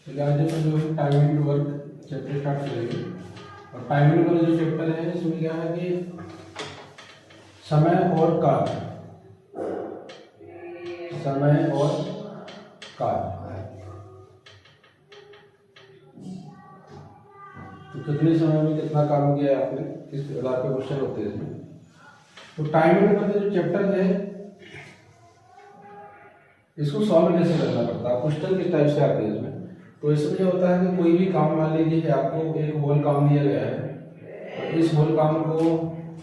तो आज अपन जो है time and work chapter start करेंगे। और टाइम एंड वर्क जो चैप्टर है इसमें क्या है कि समय और कार्य, समय और कार्य, तो कितने समय में कितना काम किया है आपने, इस आधार पे क्वेश्चन होते हैं इसमें। तो टाइम एंड वर्क जो चैप्टर है इसको सॉल्व कैसे करना पड़ता है, क्वेश्चन किस टाइप से आते हैं इसमें। तो इसमें क्या होता है कि कोई भी काम, मान लीजिए आपको एक होल काम दिया गया है, तो इस होल काम को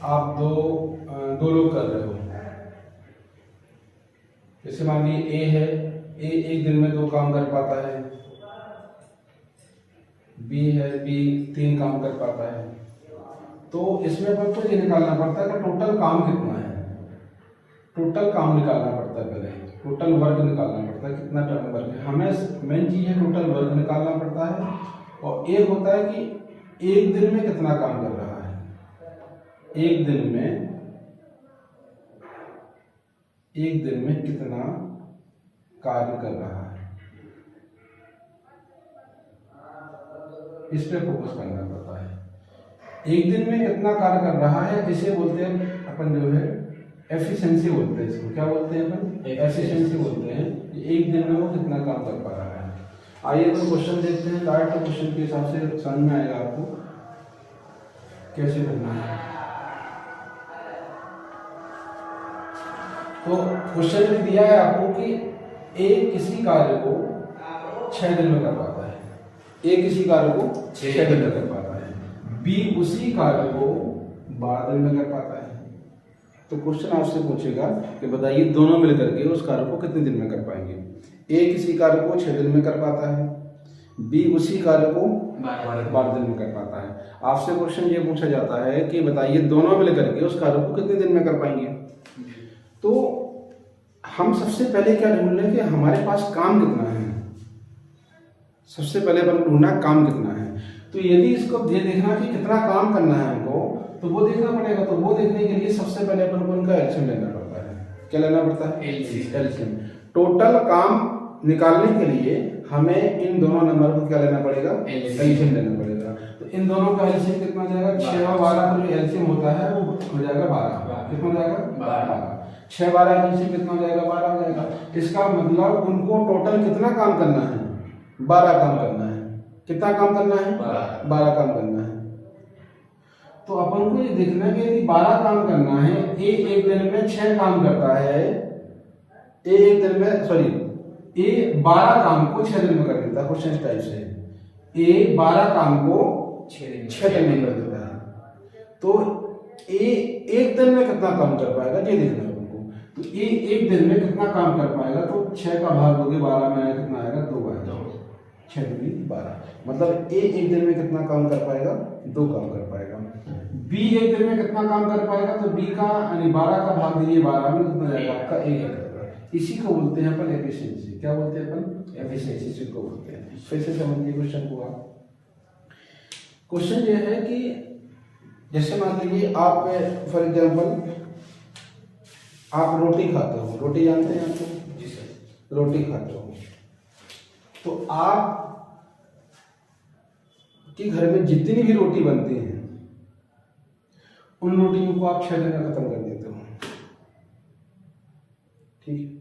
आप दो लोग कर रहे हो। जैसे मान लीजिए ए है, ए एक दिन में 2 काम कर पाता है, बी है, बी 3 काम कर पाता है। तो इसमें अपन को ये निकालना पड़ता है कि टोटल काम कितना है, टोटल काम निकालना पड़ता है, पहले टोटल वर्क निकालना पड़ता है, कितना टर्म वर्क है। हमें मेन चीज है टोटल वर्क निकालना पड़ता है। और एक होता है कि एक दिन में कितना काम कर रहा है, एक दिन में कितना कार्य कर रहा है, इस पे फोकस करना पड़ता है। एक दिन में कितना कार्य कर रहा है, इसे बोलते हैं अपन जो है एफिशिएंसी बोलते हैं। इसको क्या बोलते हैं अपन? एफिशिएंसी बोलते हैं। एक दिन में वो कितना काम कर पा रहा है। आइए तो क्वेश्चन देखते हैं, डायरेक्ट क्वेश्चन के हिसाब से समझ में आएगा आपको कैसे करना है। तो क्वेश्चन में दिया है आपको कि ए किसी कार्य को 6 दिन में कर पाता है, ए किसी कार्य को 6 दिन में कर पाता है, बी उसी कार्य को 12 दिन में कर पाता है। तो क्वेश्चन आपसे पूछेगा कि बताइए दोनों मिलकर के उस कार्य को कितने दिन में कर पाएंगे। ए किसी कार्य को 6 दिन में कर पाता है, बी उसी कार्य को 12 दिन में कर पाता है। आपसे क्वेश्चन ये पूछा जाता है कि बताइए दोनों मिलकर के उस कार्य को कितने दिन में कर पाएंगे। तो हम सबसे पहले क्या ढूंढ लें कि हमारे पास काम कितना है। सबसे पहले अपन ढूंढना काम कितना है। तो यदि इसको ये देखना कि कितना काम करना है हमको, तो वो देखना पड़ेगा। तो वो देखने के लिए सबसे पहले अपन को इनका एलसीएम लेना पड़ता है। क्या लेना पड़ता है? एलसीएम। टोटल काम निकालने के लिए हमें इन दोनों नंबर को क्या लेना पड़ेगा? एलसीएम लेना पड़ेगा। तो इन दोनों का एलसीएम कितना जाएगा? 6 और 12 का जो एलसीएम होता है वो हो जाएगा 12। कितना हो जाएगा? 12। 6 12 का एलसीएम कितना हो जाएगा? 12 हो जाएगा। इसका मतलब उनको टोटल कितना काम करना है? 12 काम करना है। कितना काम करना है? 12 काम करना है। तो अपन को ये देखना है कि यदि 12 काम करना है, ए एक दिन में 6 काम करता है, ए एक दिन में ए 12 काम को 6 दिन में कर देता है। क्वेश्चन टाइप से ए 12 काम को 6 दिन में कर देता है। तो ए एक दिन में कितना काम कर पाएगा ये देखना है हमको। तो ए एक दिन में कितना काम कर पाएगा, तो 6 का भाग दोगे 12 में आएगा, कितना आएगा? 2 आएगा। 6 दूनी 12, मतलब ए एक दिन में कितना काम कर पाएगा? 2 काम कर पाएगा। बी एक दिन में कितना काम कर पाएगा, तो बी का यानी 12 का भाग दीजिए 12 में, कितना जाएगा आपका? 1 जाएगा। इसी को बोलते हैं अपन एफिशिएंसी। क्या बोलते हैं अपन? एफिशिएंसी इसी को बोलते हैं। फिर से समझिए क्वेश्चन को आप। क्वेश्चन ये है कि जैसे मान लीजिए आप फॉर एग्जांपल आप रोटी खाते हो, रोटी जानते हैं आपको? जी सर। रोटी खाते हो, तो आप के घर में जितनी भी रोटी बनती है उन रोटियों को आप 6 दिन में खत्म कर देते हो, ठीक।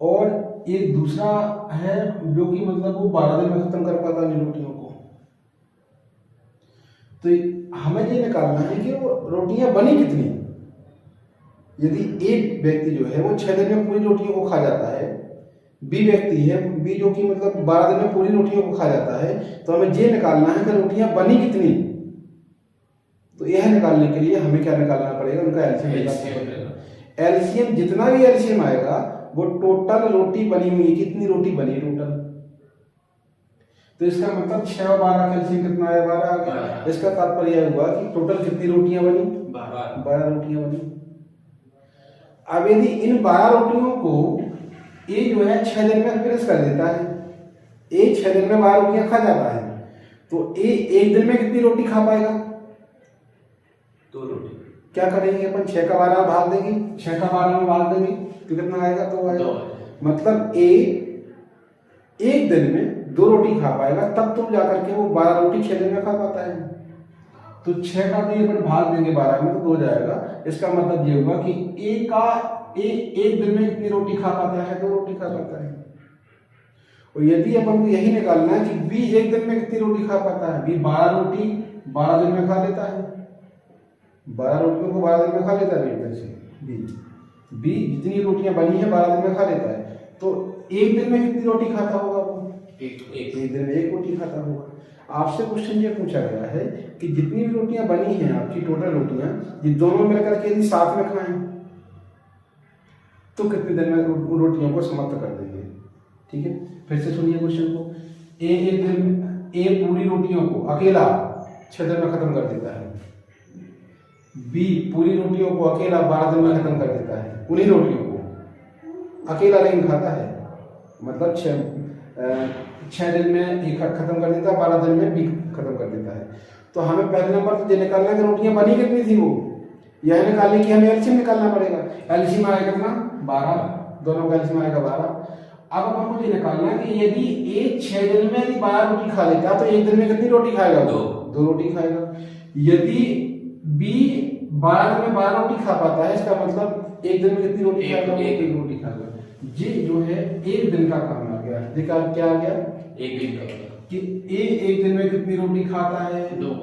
और एक दूसरा है जो कि मतलब वो 12 दिन में खत्म कर पाता है रोटियों को। तो हमें ये निकालना है कि वो रोटियां बनी कितनी। यदि एक व्यक्ति जो है वो 6 दिन में पूरी रोटियों को खा जाता है, बी व्यक्ति है, बी जो कि मतलब 12 दिन में पूरी रोटियों को खा जाता है, तो हमें ये निकालना है कि रोटियां बनी कितनी। तो यह निकालने के लिए हमें क्या निकालना पड़ेगा? उनका एलसीएम निकालना पड़ेगा। एलसीएम जितना भी एलसीएम आएगा वो टोटल रोटी बनी हुई है, कितनी रोटी बनी टोटल। तो इसका मतलब 6 और 12 का एलसीएम कितना आया? 12 आ गया। इसका तात्पर्य हुआ कि टोटल कितनी रोटियां बनी? 12 रोटियां बनी। अब यदि इन 12 रोटियों को ए जो है 6 दिन में फिनिश कर देता है, ए 6 दिन में 12 रोटियां खा जाता है, तो ए एक दिन में कितनी रोटी खा पाएगा? 2 रोटी। क्या करेंगे अपन? 6 का 12 भाग देंगे, 6 का 12 में भाग देंगे तो कितना आएगा? 2 आएगा। मतलब ए एक दिन में 2 रोटी खा पाएगा तब तुम जाकर के वो 12 रोटी 6 दिन में खा पाता है। तो 6 का तो ये अपन भाग देंगे 12 में तो 2 जाएगा। इसका मतलब ये हुआ कि एक दिन में कितनी रोटी खा पाता है? 2 रोटी खा पाता है। और यदि अपन को यही निकालना है कि बी एक दिन में कितनी रोटी खा पाता है, बी 12 रोटी 12 दिन में खा लेता है, 12 रोटियों को 12 दिन में खा लेता है एकदम से। बी जितनी रोटियां बनी है 12 दिन में खा लेता है, तो एक दिन में कितनी रोटी खाता होगा वो? एक दिन में 1 रोटी खाता होगा। आपसे क्वेश्चन ये पूछा गया है कि जितनी भी रोटियां बनी हैं आपकी टोटल रोटियां, ये दोनों मिलकर के यदि साथ में खाएं तो कितने दिन में उन रोटियों को समाप्त कर देंगे? ठीक है, फिर से सुनिए क्वेश्चन को। ए पूरी रोटियों को अकेला 6 दिन में खत्म कर देता है, बी पूरी रोटियों को अकेला 12 दिन में खत्म कर देता है, उन्हीं रोटियों को अकेला लेकिन खाता है, मतलब 6 दिन में एक खत्म कर देता है, 12 दिन में बी खत्म कर देता है। तो हमें पहले नंबर तो ये निकालना है कि रोटियां बनी कितनी थी वो, यह निकालने की हमें एलसीएम निकालना पड़ेगा। एलसीएम आएगा कितना? 12, दोनों का एलसीएम आएगा 12। अब अपन को ये निकालना है कि यदि ए 6 दिन में यदि 12 रोटी खा लेता है तो एक दिन में कितनी रोटी खाएगा? 2 रोटी खाएगा। यदि बी 12 दिन में 12 रोटी खा पाता है, इसका मतलब एक दिन में कितनी रोटी खाएगा? 1 रोटी खाएगा। ये जो है एक दिन का काम आ गया। देखा क्या आ गया? एक दिन का कि ए एक दिन में कितनी रोटी खाता है? 2।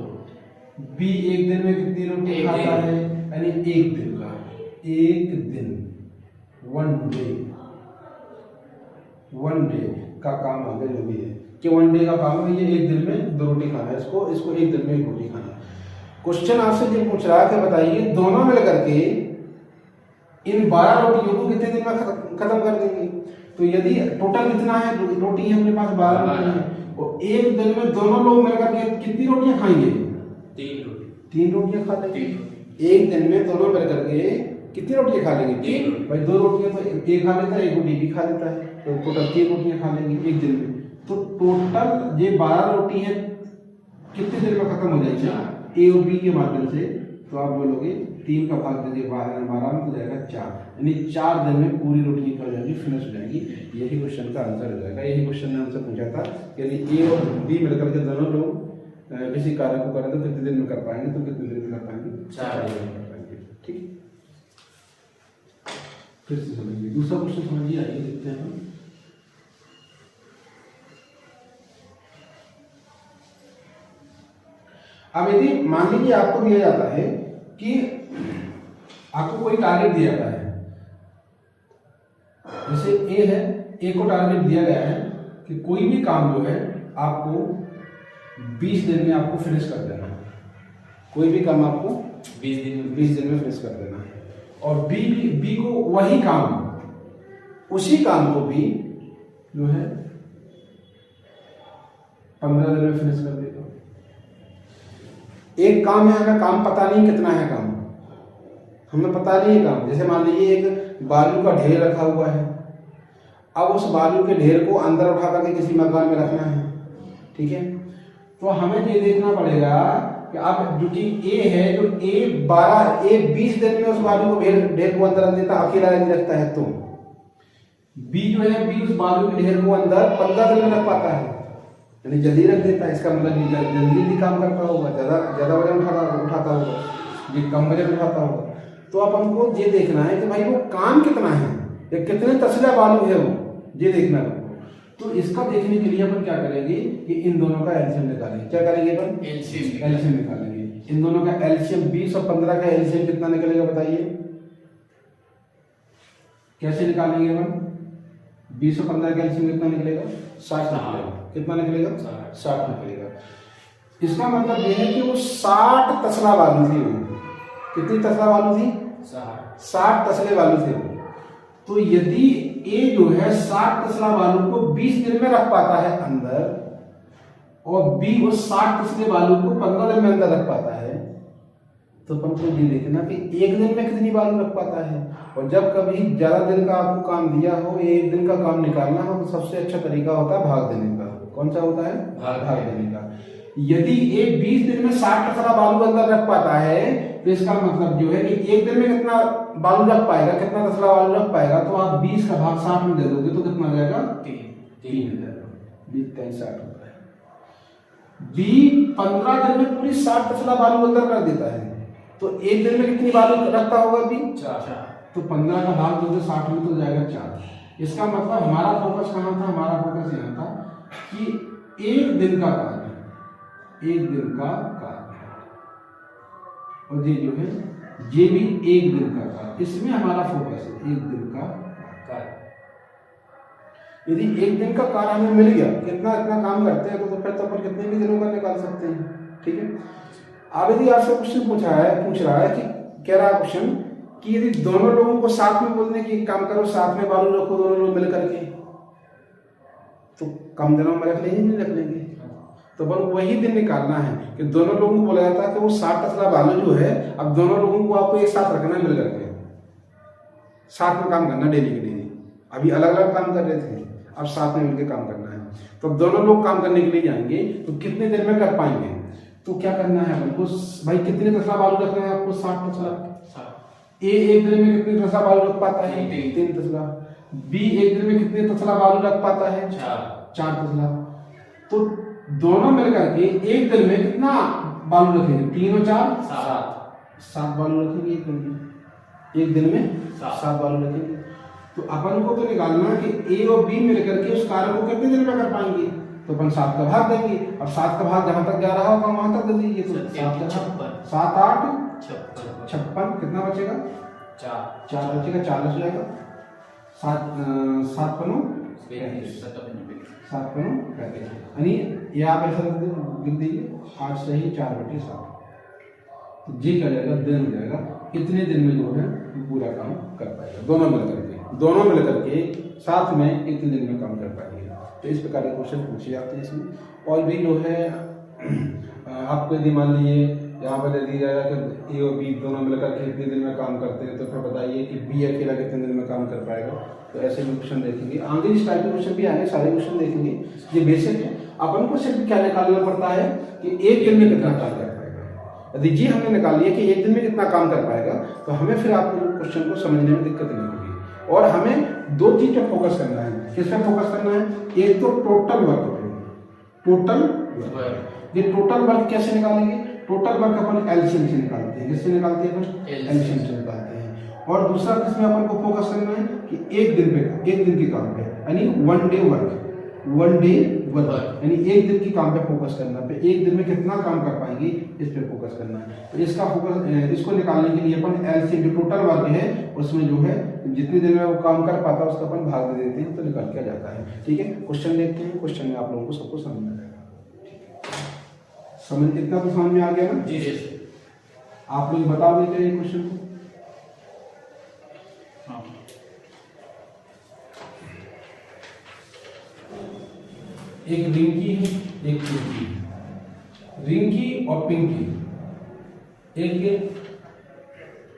बी एक दिन में कितनी रोटी खाता है? यानी एक दिन का, एक दिन, 1 डे का काम आ गया। जो भी है कि 1 डे का काम है, ये एक दिन में 2 रोटी खाना है, इसको एक दिन में 1 रोटी खाना है। क्वेश्चन आपसे ये पूछ रहा है कि बताइए दोनों मिलकर के इन 12 रोटियों को कितने दिन में खत्म कर देंगे? तो यदि टोटल कितना है रोटी है अपने पास? 12 रोटी है, और एक दिन में दोनों लोग मिलकर के कितनी रोटियां खाएंगे? 3 रोटियां खा लेंगे। एक दिन में दोनों मिलकर के कितनी रोटियां खा लेंगे? 3। भाई 2 रोटियां तो एक खा लेता है, 1 रोटी भी खा लेता है, तो टोटल 3 रोटियां खा लेंगे एक दिन में। तो टोटल ये 12 रोटी है कितने दिन में खत्म हो जाएगी? ए और बी के माध्यम से। तो आप बोलोगे 3 का भाग दे 12 में हो जाएगा 4, यानी 4 दिन में पूरी रोटी क्या हो जाएगी? फिनिश हो जाएगी। यही क्वेश्चन का आंसर हो जाएगा। यही क्वेश्चन ने हमसे पूछा था कि यदि ए और बी मिलकर के दोनों लोग किसी कार्य को करें तो कितने दिन में कर पाएंगे? तो कितने दिन में कर पाएंगे? 4 दिन में कर पाएंगे। ठीक, फिर से समझिए दूसरा क्वेश्चन समझिए, आइए देखते हैं हम। अब यदि मान लीजिए आपको दिया जाता है कि आपको कोई टारगेट दिया जाता है, जैसे ए है, ए को टारगेट दिया गया है कि कोई भी काम जो है आपको 20 दिन में आपको फिनिश कर देना है। कोई भी काम आपको 20 दिन में फिनिश कर देना है। और बी को वही काम, उसी काम को भी जो है 15 दिन में फिनिश कर देगा। एक काम है, हमें काम पता नहीं कितना है काम, हमें पता नहीं है काम। जैसे मान लीजिए एक बालू का ढेर रखा हुआ है, अब उस बालू के ढेर को अंदर उठा करके किसी मकान में रखना है, ठीक है। तो हमें ये देखना पड़ेगा कि अब जो कि ए है, जो ए 20 दिन में उस बालू को ढेर को अंदर देता, अकेला नहीं रखता है, तो बी जो है, बी उस बालू के ढेर को अंदर 15 दिन में रख पाता है, यानी जल्दी रख देता है। इसका मतलब जल्दी काम करता होगा, ज्यादा वजन उठाता होगा, ये कम वजन उठाता होगा। तो अब हमको ये देखना है कि भाई वो काम कितना है, या कितने तसला बालू है वो, ये देखना है। तो इसका देखने के लिए अपन क्या करेंगे कि इन दोनों का एलसीएम निकालेंगे। क्या करेंगे अपन? एलसीएम निकालेंगे। इन दोनों का एलसीएम 20 और 15 का एलसीएम कितना निकलेगा बताइए? कैसे निकालेंगे अपन? 20 और 15 का एलसीएम कितना निकलेगा? 60 निकलेगा। कितना निकलेगा? 60 निकलेगा। इसका मतलब यह है कि वो 60 तसला बालू थी। वो कितनी तसला बालू थी? 60 तसले बालू थे। तो यदि ए जो है 60 तसला बालू को 20 दिन में रख पाता है अंदर, और बी उस 60 तसले बालू को 15 दिन में अंदर रख पाता है, तो अपन को ये देखना कि एक दिन में कितनी बालू रख पाता है। और जब कभी ज्यादा दिन का आपको काम दिया हो, एक दिन का काम निकालना हो, तो सबसे अच्छा तरीका होता है भाग देने का। कौन सा होता है? भाग देने का। यदि ए 20 दिन में 60 तसला बालू अंदर रख पाता है, तो इसका मतलब जो है कि एक दिन में कितना बालू रख पाएगा, कितना तसला बालू रख पाएगा, तो आप 20 का भाग 60 में दे दोगे तो कितना हो जाएगा? 3 हो जाएगा। बी 60 होता है। बी 15 दिन में पूरी 60 तसला बालू अंदर कर देता है, तो एक दिन में कितनी बालू रखता होगा बी? 4। तो 15 का भाग 2 से 60 में तो जाएगा 4। इसका मतलब हमारा फोकस कहाँ था? हमारा फोकस यहाँ था कि एक दिन का कार्य, एक दिन का कार्य, और ये जो है ये भी एक दिन का कार्य, इसमें हमारा फोकस है, एक दिन का कार्य। यदि एक दिन का कार्य हमें मिल गया, कितना इतना काम करते हैं तो फिर तो अपन कितने भी दिनों का निकाल सकते हैं। ठीक है, अब यदि आपसे क्वेश्चन पूछ रहा है कि कह रहा है क्वेश्चन कि यदि दोनों लोगों को साथ में बोलने की काम करो, साथ में बालू रखो दोनों लोग मिल करके, तो कम दिनों में रख लेंगे नहीं रख लेंगे? तो अपन वही दिन निकालना है कि दोनों लोगों को बोला जाता है कि वो 60 तसला बालू जो है, अब दोनों लोगों को आपको एक साथ रखना है मिल करके, साथ में काम करना डेली के डेली। अभी अलग अलग काम कर रहे थे, अब साथ में मिलकर काम करना है। तो दोनों लोग काम करने के लिए जाएंगे तो कितने दिन में कर पाएंगे? तो क्या करना है अपन को भाई, कितने तसला बालू रखना है आपको? 60 तसला। ए एक दिन में कितने तसला बालू रख पाता है? 3 तसला। बी एक दिन में कितने तसला बालू रख पाता है? 4 तसला। तो दोनों मिलकर के एक दिन में कितना बालू रखेंगे? 3 और 4 7 बालू रखेंगे एक दिन में। एक दिन में 7 बालू रखेंगे। तो अपन को तो निकालना कि ए और बी मिलकर के उस कार्य को कितने दिन में कर पाएंगे? तो अपन 7 का भाग देंगे। अब 7 का भाग जहां तक जा रहा होगा वहां तक दे दीजिए। तो 7 8 56, कितना बचेगा? 4 बचेगा, 40 हो जाएगा। 7 पनो 35, यानी ये आप ऐसा लिख दीजिए 8 सही 4/7। तो ये क्या जाएगा? दिन हो जाएगा। इतने दिन में जो है पूरा काम कर पाएगा, दोनों मिलकर के साथ में इतने दिन में काम कर पाएंगे। तो इस प्रकार के क्वेश्चन पूछे जाते हैं इसमें। और भी जो है आपको यदि मान लीजिए यहाँ पर दे दिया जाएगा कि ए और बी दोनों मिलकर के कितने दिन में काम करते हैं, तो फिर बताइए कि बी अकेला कितने दिन में काम कर पाएगा। तो ऐसे भी क्वेश्चन देखेंगे, आगे इस टाइप के क्वेश्चन भी आएंगे, सारे क्वेश्चन देखेंगे। ये बेसिक है। अपन को सिर्फ क्या निकालना पड़ता है कि एक दिन में कितना काम कर पाएगा। यदि जी हमने निकाल लिया कि एक दिन में कितना काम कर पाएगा, तो हमें फिर आपको क्वेश्चन को समझने में दिक्कत नहीं होगी। और हमें 2 चीज पर फोकस करना है। किस पर फोकस करना है? एक तो टोटल वर्क पे, टोटल वर्क। ये टोटल वर्क कैसे निकालेंगे? टोटल वर्क अपन एलसीएम से निकालते हैं। किससे निकालते हैं? एलसीएम से निकालते हैं। और दूसरा किसमें अपन को फोकस करना है कि एक दिन के काम पे, यानी 1 डे वर्क, यानी एक दिन की काम पे फोकस करना है। एक दिन में कितना काम कर पाएंगे इस पे फोकस करना है। तो इसका फोकस, इसको निकालने के लिए अपन एलसीएम जो टोटल वर्क है उसमें जो है जितनी देर में वो काम कर पाता है उसका अपन भाग दे देते हैं, तो निकल के जाता है। ठीक है, क्वेश्चन देखते हैं। क्वेश्चन में आप लोगों को सबको समझ में आएगा। समझ इतना तो समझ में आ गया ना? जी। आप लोग बता देते हैं क्वेश्चन को। एक रिंकी है, एक पिंकी। रिंकी और पिंकी एक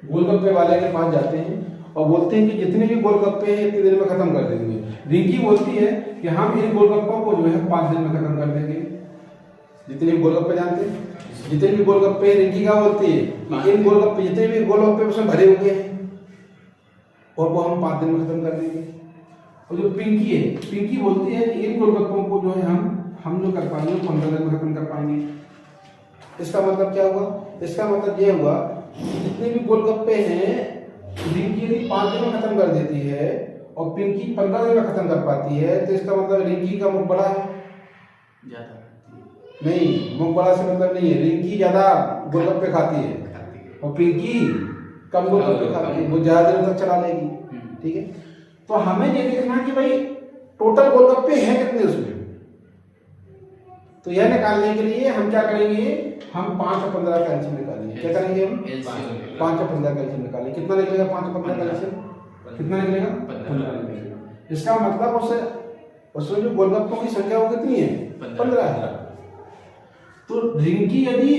गोलगप्पे वाले के पास जाते हैं और बोलते हैं कि जितने भी गोलगप्पे हैं इतनी देर में खत्म कर देंगे। रिंकी बोलती है कि हम इन गोलगप्पों को जो है 5 दिन में खत्म कर देंगे। जितने भी गोलगप्पे जानते हैं, जितने भी गोलगप्पे, रिंकी क्या बोलती है कि इन गोलगप्पे, जितने भी गोलगप्पे उसमें भरे हुए हैं और वो हम 5 दिन में खत्म कर देंगे। और जो पिंकी है, पिंकी बोलती है कि इन गोलगप्पों को जो है हम जो कर पाएंगे 15 दिन में खत्म कर पाएंगे। इसका मतलब क्या हुआ? इसका मतलब ये हुआ जितने भी गोलगप्पे हैं रिंकी यदि 5 दिन में खत्म कर देती है और पिंकी 15 दिन में खत्म कर पाती है, तो इसका मतलब रिंकी का मुख बड़ा है? ज्यादा नहीं, मुख बड़ा से मतलब नहीं है। रिंकी ज्यादा गोलगप्पे खाती है और पिंकी कम गोलगप्पे खाती है, वो ज्यादा देर तक चला लेगी। ठीक है, तो हमें ये देखना कि भाई टोटल गोलगप्पे हैं कितने उसमें। तो यह निकालने के लिए हम क्या करेंगे? हम 5 और 15 का एलसीएम निकालेंगे। क्या करेंगे हम? 5 और 15 का एलसीएम निकालेंगे। कितना निकलेगा 5 और 15 का एलसीएम? कितना निकलेगा? 15 निकलेगा। इसका मतलब उसमें जो गोलगप्पों की संख्या वो कितनी है? 15 है। तो रिंकी यदि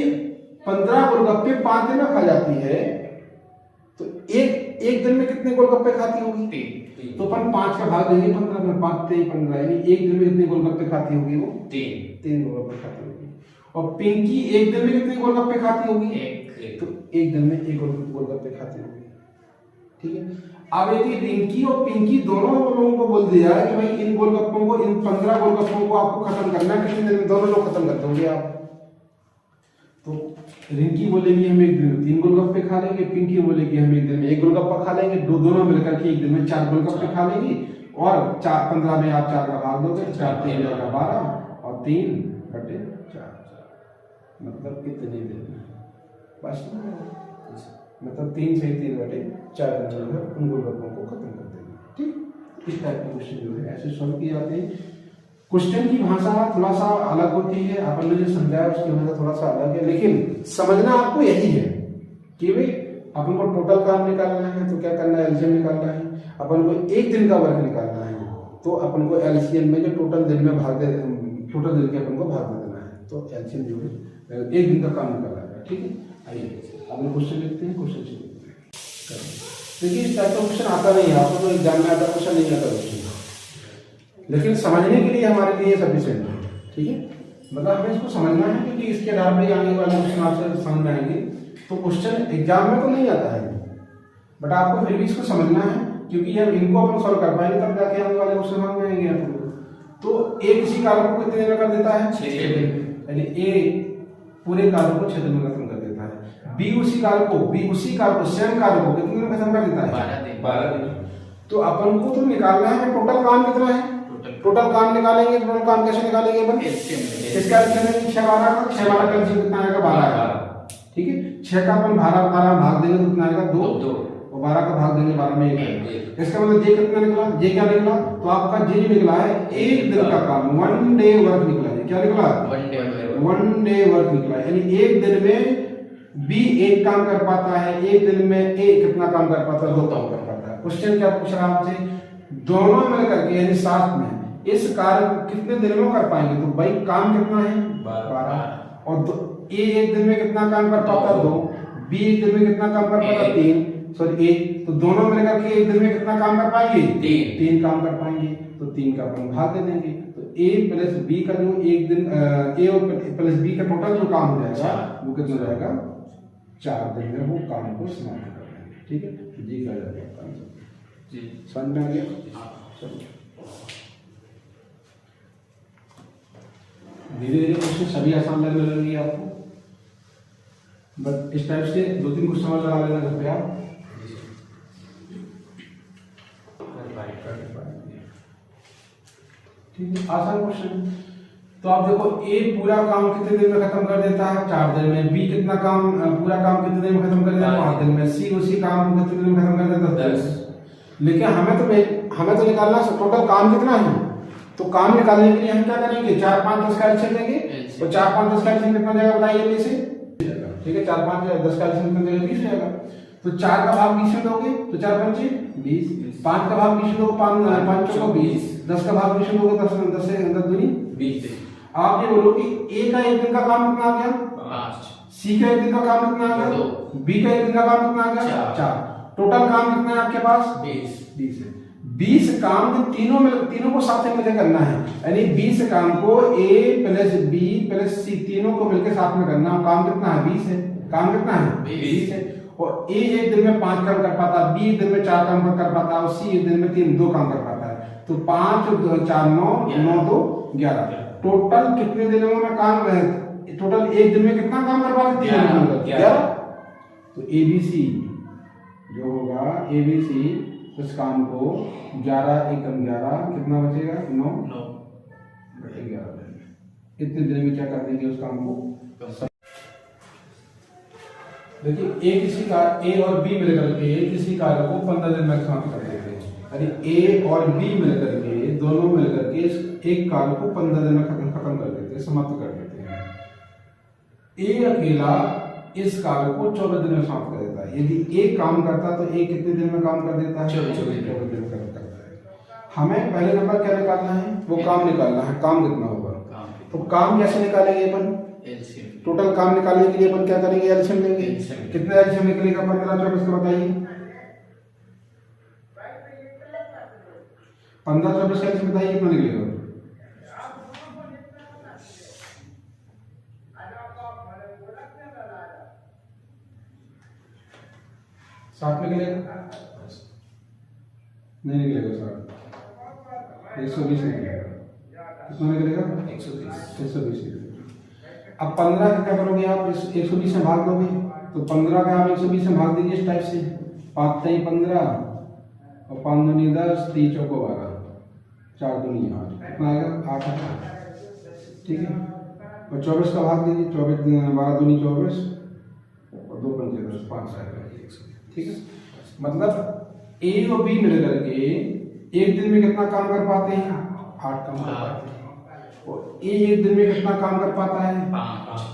15 गोलगप्पे 5 दिन में खा जाती है तो एक दिन में कितने गोलगप्पे खाती होगी? 3। तो अपन 5 का भाग देंगे 15 में, 5 3 15, यानी एक दिन में कितने गोलगप्पे खाती होगी? वो 3 गोलगप्पे खाती होगी। और पिंकी एक दिन में कितने गोलगप्पे खाती होगी? 1। तो एक दिन में 1 गोलगप्पे खाती होगी। ठीक है, अब यदि रिंकी और पिंकी दोनों लोगों को बोल दिया कि भाई इन गोलगप्पों को, इन 15 गोलगप्पों को आपको खत्म करना है, कितने दिन में दोनों लोग खत्म कर दोगे आप? तो रिंकी बोलेगी हम एक दिन में 3 गोलगप्पे खा लेंगे, पिंकी बोलेगी हम एक दिन में 1 गोलगप्पा खा लेंगे, दोनों मिलकर के एक दिन में 4 गोलगप्पे खा लेंगी। और 15 में आप 4 का भाग दोगे, 4 3 जाएगा 12 और 3/4, मतलब कितने दिन में? बस मतलब 3 से 3/4 दिन में उन गोलगप्पों को खत्म कर देंगे। ठीक, इस टाइप के क्वेश्चन जो है ऐसे सॉल्व किए जाते हैं। क्वेश्चन की भाषा थोड़ा सा अलग होती है, अपन ने जो समझाया उसकी भाषा थोड़ा सा अलग है, लेकिन समझना आपको यही है कि भाई अपन को टोटल काम निकालना है तो क्या करना है, एलसीएम निकालना है। अपन को एक दिन का वर्क निकालना है तो अपन को एलसीएम में जो टोटल दिन में भाग दे, टोटल दिन के अपन को भाग दे देना है, तो एलसीएम जो है एक दिन का काम निकाला है। ठीक है, आइए अपन क्वेश्चन लिखते हैं, क्वेश्चन से लिखते हैं। देखिए इस टाइप का क्वेश्चन आता नहीं है आपको, तो एग्जाम में आता क्वेश्चन नहीं आता क्वेश्चन, लेकिन समझने के लिए हमारे लिए सफिशिएंट है। ठीक है, मतलब हमें इसको समझना है क्योंकि इसके आधार पर आने वाले क्वेश्चन आपसे समझ में आएंगे। तो क्वेश्चन एग्जाम में तो नहीं आता है, बट आपको फिर भी इसको समझना है क्योंकि जब इनको अपन सॉल्व कर पाएंगे तब जाके आने वाले क्वेश्चन समझ में आएंगे आपको। तो ए किसी कार्य को कितने दिन में कर देता है? 6 दिन, यानी ए पूरे कार्य को 6 दिन में खत्म कर देता है। बी उसी कार्य को सेम कार्य को कितने दिन में खत्म कर देता है? 12 दिन। तो अपन को तो निकालना है टोटल काम कितना है, टोटल काम निकालेंगे। टोटल काम कैसे निकालेंगे अपन? इसका एलसीएम 6 12 का एलसीएम कितना आएगा? 12 आएगा। ठीक है, 6 का अपन 12 भाग देंगे तो कितना आएगा? 2 और 12 का भाग देंगे 12 में 1। इसका मतलब जे कितना निकला? जे क्या निकला? तो आपका जे निकला है एक दिन का काम, 1 डे वर्क निकला है। क्या निकला? 1 डे वर्क निकला है, यानी एक दिन में बी एक काम कर पाता है, एक दिन में ए कितना काम कर पाता है? 2 काम कर पाता है। क्वेश्चन क्या पूछ रहा है आपसे? दोनों मिलकर के यानी साथ में इस कार्य को कितने दिन में कर पाएंगे? तो भाई काम कितना है? 12 और ए एक दिन में कितना काम कर पाता है? 2। बी एक दिन में कितना काम कर पाता है? 3 सॉरी 1। तो दोनों मिलकर के एक दिन में कितना काम कर पाएंगे? 3 काम कर पाएंगे। तो 3 का अपन भाग दे देंगे, तो ए प्लस बी का जो एक दिन ए और प्लस बी का टोटल जो काम हो जाएगा वो कितना हो जाएगा? 4 दिन में वो काम को समाप्त कर देंगे। ठीक है, जी कर जाएगा जी, समझ में आ गया? चलिए धीरे धीरे क्वेश्चन सभी आसान लगने लगेंगे आपको, बट इस टाइप से 2-3 क्वेश्चन और लगा लेना घर पे आप। ठीक है, आसान क्वेश्चन। तो आप देखो ए पूरा काम कितने दिन में खत्म कर देता है? 4 दिन में। बी कितना काम पूरा काम कितने दिन में खत्म कर देता है? 5 दिन में। सी उसी काम को कितने दिन में खत्म कर देता है? 10। लेकिन हमें तो निकालना टोटल काम कितना है। तो काम निकालने के लिए हम क्या करेंगे? 4 5 10 का एलसीएम लेंगे, और 4 5 10 का एलसीएम कितना जाएगा बताइए? 20 से। ठीक है, 4 5 10 का एलसीएम कितना जाएगा? 20 जाएगा। तो 4 का भाग 20 में दोगे तो 4 5 20, 5 का भाग 20 में दोगे 5 को 20, 10 का भाग 20 में दोगे 10 से 10 दूनी 20। आप ये बोलो कि ए का एक दिन का काम कितना आ गया? 5। सी का एक दिन का काम कितना आ गया? 2। बी का एक दिन का काम कितना आ गया? 4। टोटल काम कितना है आपके पास? 20 है। 20 काम तीनों को साथ में मिलकर करना है, यानी 20 काम को ए प्लस बी प्लस सी तीनों को मिलकर साथ में करना। काम कितना है? 20 है। काम कितना है? 20 है। और ए एक दिन में 5 काम कर पाता, बी एक दिन में 4 काम कर पाता, और सी एक दिन में 2 काम कर पाता है। तो 5 और 4 9 9 2 11। टोटल कितने दिनों में काम है? टोटल एक दिन में कितना काम कर पाते? 3 दिन में 11। तो एबीसी जो होगा, एबीसी उस काम को 11 एकम 11 कितना बचेगा? 9 11 दिन। कितने दिन में क्या कर देंगे उस काम को? देखिए ए और बी मिलकर के किसी कार्य को 15 दिन में समाप्त कर देते हैं, यानी ए और बी मिलकर के दोनों मिलकर के एक कार्य को 15 दिन में खत्म कर देते हैं, समाप्त कर देते हैं। ए अकेला इस कार्य को 14 दिन में समाप्त कर देता है। यदि एक काम करता है तो एक कितने दिन में काम कर देता है? 14 दिन में करता है। हमें पहले नंबर क्या निकालना है? वो काम निकालना है, काम कितना होगा। तो काम कैसे निकालेंगे अपन? टोटल काम निकालने के लिए अपन क्या करेंगे? एलसीएम लेंगे। कितना एलसीएम निकलेगा? 15 24 का बताइए। 15 24 का एलसीएम बताइए कितना निकलेगा? साथ में निकलेगा नहीं निकलेगा 60, 120 निकलेगा। कितना निकलेगा? 120 निकलेगा। अब 15 का क्या करोगे आप? इस 120 में भाग दोगे, तो 15 का आप 120 में भाग दीजिए इस टाइप से, 5 3 15 और 5 दूनी 10, 3 चौको 12, 4 दूनी 8, कितना आएगा? 8 ठीक है। और 24 का भाग दीजिए, 24 12 दूनी 24 और 2 पंजे 10, 5 आएगा। ठीक है, मतलब ए और बी मिलकर के एक दिन में कितना काम कर पाते हैं? 8 काम कर पाते हैं। और ए एक दिन में कितना काम कर पाता है?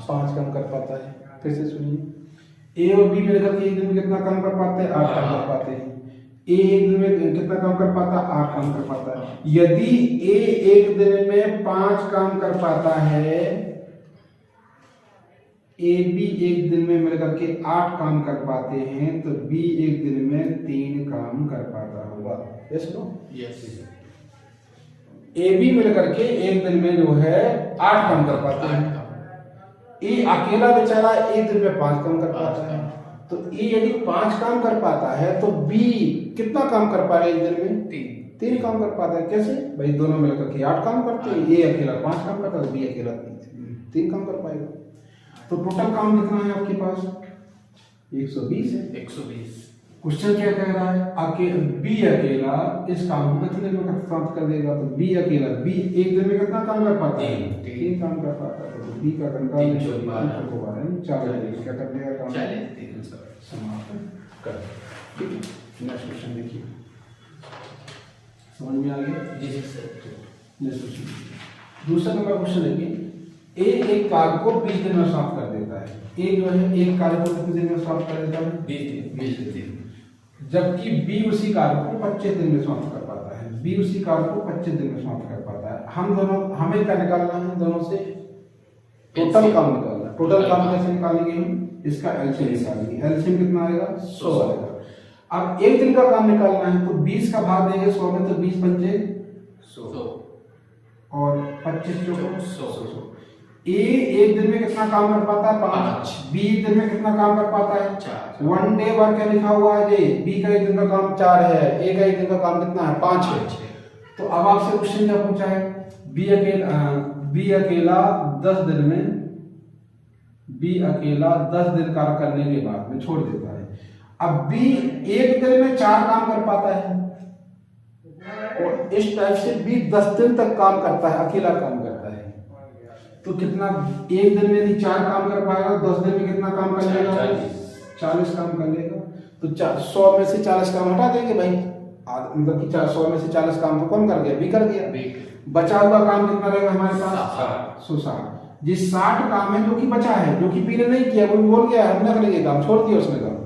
5 काम कर पाता है। फिर से सुनिए, ए और बी मिलकर के एक दिन में कितना काम कर पाते हैं? 8 काम कर पाते हैं। ए एक दिन में कितना काम कर पाता है? 8 काम कर पाता है। यदि ए एक दिन में 5 काम कर पाता है, ए बी एक दिन में मिलकर के 8 काम कर पाते हैं, तो बी एक दिन में 3 काम कर पाता होगा। Yes no? Yes. A B मिलकर के एक दिन में जो है 8 काम कर पाता है। ए अकेला बेचारा एक दिन में 5 काम कर पाता है। तो ए यदि 5 काम कर पाता है तो बी कितना काम कर पा रहा है एक दिन में? 3 काम कर पाता है। कैसे भाई? दोनों मिलकर के 8 काम करते हैं, ए अकेला 5 काम करता है, बी अकेला 3 काम कर पाएगा। तो टोटल काम कितना है आपके पास? 120 है। 120। क्वेश्चन क्या कह रहा है? बी अकेला इस काम को कितने दिन में समाप्त कर देगा? तो बी अकेला, बी एक दिन में कितना काम कर पाता है? 3 काम कर पाता है। तो बी का घंटा 4 क्या कर देगा काम? समाप्त कर। ठीक है, नेक्स्ट क्वेश्चन देखिए, समझ में आ गया? जी सर। नेक्स्ट क्वेश्चन, दूसरा नंबर क्वेश्चन देखिए, ए एक कार्य को 20 दिन में समाप्त कर देता है। ए जो है एक कार्य को कितने दिन में समाप्त कर देता है? 20 दिन। जबकि बी उसी कार्य को 25 दिन में समाप्त कर पाता है। बी उसी कार्य को 25 दिन में समाप्त कर पाता है। हमें क्या निकालना है? दोनों से टोटल काम निकालना है। टोटल काम कैसे निकालेंगे हम? इसका एलसीएम निकालेंगे। एलसीएम कितना आएगा? 100 आएगा। अब एक दिन का काम निकालना है तो 20 का भाग देंगे 100 में, तो 20 पंजे 100 और 25 चौको 100। ए एक दिन में कितना काम कर पाता है? 5। बी एक दिन में कितना काम कर पाता है? 4। 1 डे वर्क क्या लिखा हुआ है? बी का एक दिन का काम 4 है, ए का एक दिन का काम कितना है? 5 है। तो अब आपसे क्वेश्चन क्या पूछा है? बी अकेला 10 दिन में, बी अकेला 10 दिन कार्य करने के बाद में छोड़ देता है। अब बी एक दिन में 4 काम कर पाता है और इस टाइप से बी 10 दिन तक काम करता है, अकेला काम करता है। तो कितना एक दिन में यदि 4 काम कर पाएगा, 10 दिन में कितना काम कर लेगा? 40 काम कर लेगा। तो 100 में से 40 काम हटा देंगे भाई, मतलब कि 100 में से 40 काम तो कौन कर गया? बी कर गया। बचा हुआ काम कितना रहेगा हमारे पास? 60। जिस 60 काम है जो कि बचा है, जो कि बी ने नहीं किया, वो बोल गया हमने करेंगे काम, छोड़ दिया उसने काम।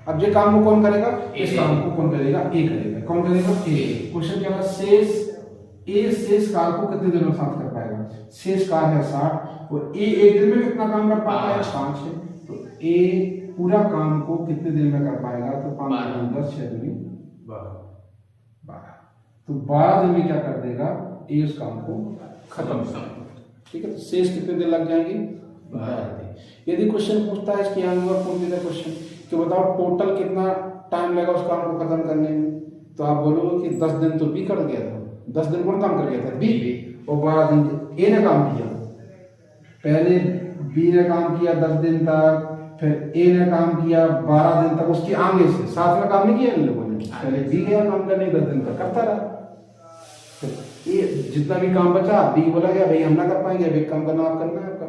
अब ये काम को कौन करेगा? इस काम को कौन करेगा? ए करेगा। कौन करेगा? ए। क्वेश्चन क्या है? शेष कार्य को कितने दिन में समाप्त कर पाएगा? शेष कार्य है 60 और ए एक दिन में कितना काम कर पाता है? 5 है। तो ए पूरा काम को कितने दिन में कर पाएगा? तो 5 10 6 दूनी 12। तो 12 दिन में क्या कर देगा? ए उस काम को खत्म कर देगा। ठीक है, तो शेष कितने दिन लग जाएंगे? 12 दिन। यदि क्वेश्चन पूछता है इसके आगे और पूछ देता क्वेश्चन कि बताओ टोटल कितना टाइम लगा उस काम को खत्म करने में, तो आप बोलोगे कि 10 दिन तो बी कर गया था। 10 दिन कौन काम कर गया था? बी। और 12 दिन ए ने काम किया। पहले बी ने काम किया 10 दिन तक, फिर ए ने काम किया 12 दिन तक, उसके आगे से साथ में काम नहीं किया इन लोगों ने। पहले बी गया काम करने, 10 दिन तक करता रहा। फिर ए जितना भी काम बचा, बी बोला गया भाई हम ना कर पाएंगे, अभी काम करना आप करना है आपका।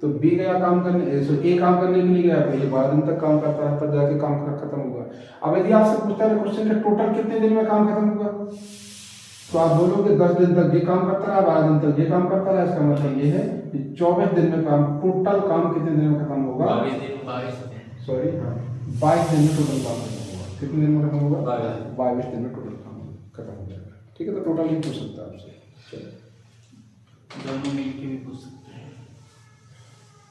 तो बी गया काम करने, ए काम करने के लिए गया, तो ये 12 दिन तक काम करता है, तब जाके काम खत्म हुआ। अब यदि आपसे पूछता है क्वेश्चन के टोटल कितने दिन में काम खत्म हुआ, तो आप बोलोगे 10 दिन तक ये काम करता रहा, 12 दिन तक ये काम करता रहा। इसका मतलब ये है कि 24 दिन में काम, टोटल काम कितने दिन में खत्म होगा? 22 दिन में टोटल काम खत्म होगा। कितने दिन में खत्म होगा? 22 दिन में टोटल काम खत्म हो जाएगा। ठीक है, तो टोटल नहीं पूछ सकता आपसे। चलो, दोनों मिलकर भी पूछ सकते हैं।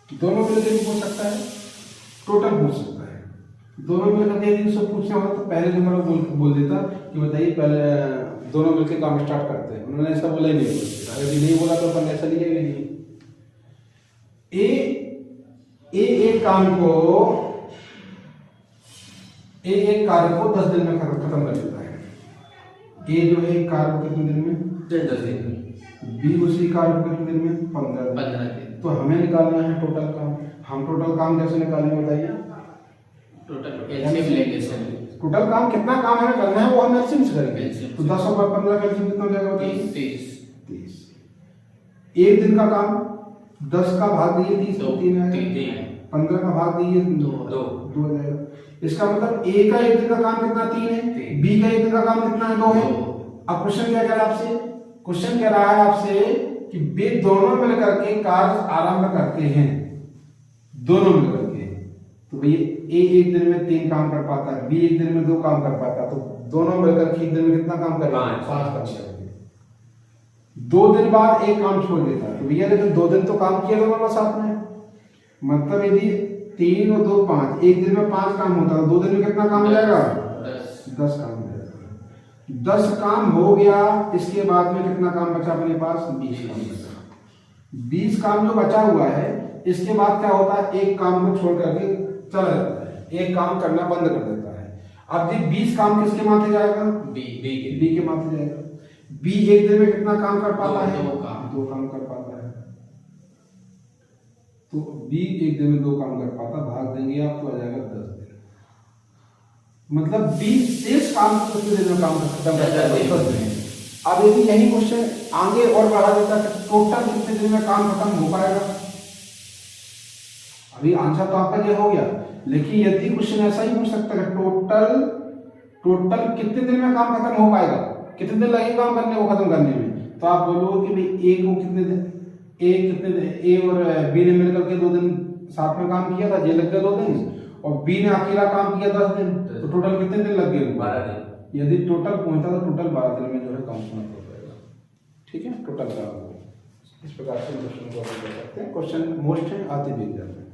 दोनों मिलकर भी पूछ सकता है, टोटल पूछ सकता है। दोनों मिलकर यदि उससे पूछना होता तो पहले नंबर बोल देता कि बताइए पहले दोनों मिलकर काम स्टार्ट करते हैं। उन्होंने ऐसा बोला ही नहीं, यदि नहीं बोला तो अपन ऐसा लिया ही नहीं। एक कार्य को 10 दिन में खत्म कर देता है। ए जो है एक कार्य को कितने दिन में, 10 दिन, बी उसी कार्य को कितने दिन में, 15 दिन। 15 दिन। तो हमें निकालना है टोटल काम। हम टोटल काम कैसे निकालेंगे बताइए? टोटल एलसीएम लेंगे सर। टोटल काम कितना काम हमें करना है वो हम एलसीएम से करेंगे। LCM तो 10 और 15 का एलसीएम कितना हो जाएगा बताइए? 30। 30। एक दिन का काम 10 का भाग दिए 30 तो 3 आएगा, 15 का भाग दिए 2 हो जाएगा। इसका मतलब ए का एक दिन का काम कितना, 3 है, बी का एक दिन का काम कितना है, 2 है। अब क्वेश्चन क्या कह रहा है आपसे? क्वेश्चन कह रहा है आपसे कि वे दोनों मिलकर के कार्य आरंभ करते हैं, दोनों मिलकर के। तो भैया ए एक दिन में 3 काम कर पाता है, बी एक दिन में 2 काम कर पाता है, तो दोनों मिलकर के एक दिन में कितना काम करेंगे, 5 काम करेंगे। 2 दिन बाद एक काम छोड़ देता है, तो भैया लेकिन 2 दिन तो काम किया दोनों का साथ में। मतलब यदि 3 और 2 5, एक दिन में 5 काम होता है, 2 दिन में कितना काम हो जाएगा, 10 काम हो जाएगा। 10 काम हो गया, इसके बाद में कितना काम बचा अपने पास, 20 काम बचा। 20 काम जो बचा हुआ है, इसके बाद क्या होता है, एक काम को छोड़ करके चला जाता है, एक काम करना बंद कर देता है। अब जी 20 काम किसके माथे जाएगा, बी के माथे जाएगा। बी एक दिन में कितना काम कर पाता है, 2 काम कर पाता है। तो बी एक दिन में 2 काम कर पाता, भाग देंगे आप तो आ जाएगा 10 दिन। मतलब 20 शेष काम को कितने दिन में काम खत्म कर जाएगा, 10 दिन। अब यदि यही क्वेश्चन आगे और बढ़ा देता है, टोटल कितने दिन में काम खत्म हो पाएगा? अभी आंसर तो आपका ये हो गया, लेकिन यदि क्वेश्चन ऐसा ही पूछ सकता है, टोटल कितने दिन में काम खत्म हो पाएगा, कितने दिन लगेगा काम करने को, खत्म करने में। तो आप बोलोगे कि भाई ए को कितने दिन, ए और बी ने मिलकर के 2 दिन साथ में काम किया था, जे लग गया 2 दिन, और बी ने अकेला काम किया 10 दिन, तो टोटल कितने दिन लग गए, 12 दिन। यदि टोटल पहुंचा तो टोटल 12 दिन में जो है काम समाप्त हो जाएगा। ठीक है, टोटल का इस प्रकार से क्वेश्चन को कर सकते हैं। क्वेश्चन मोस्ट है आते भी एग्जाम में।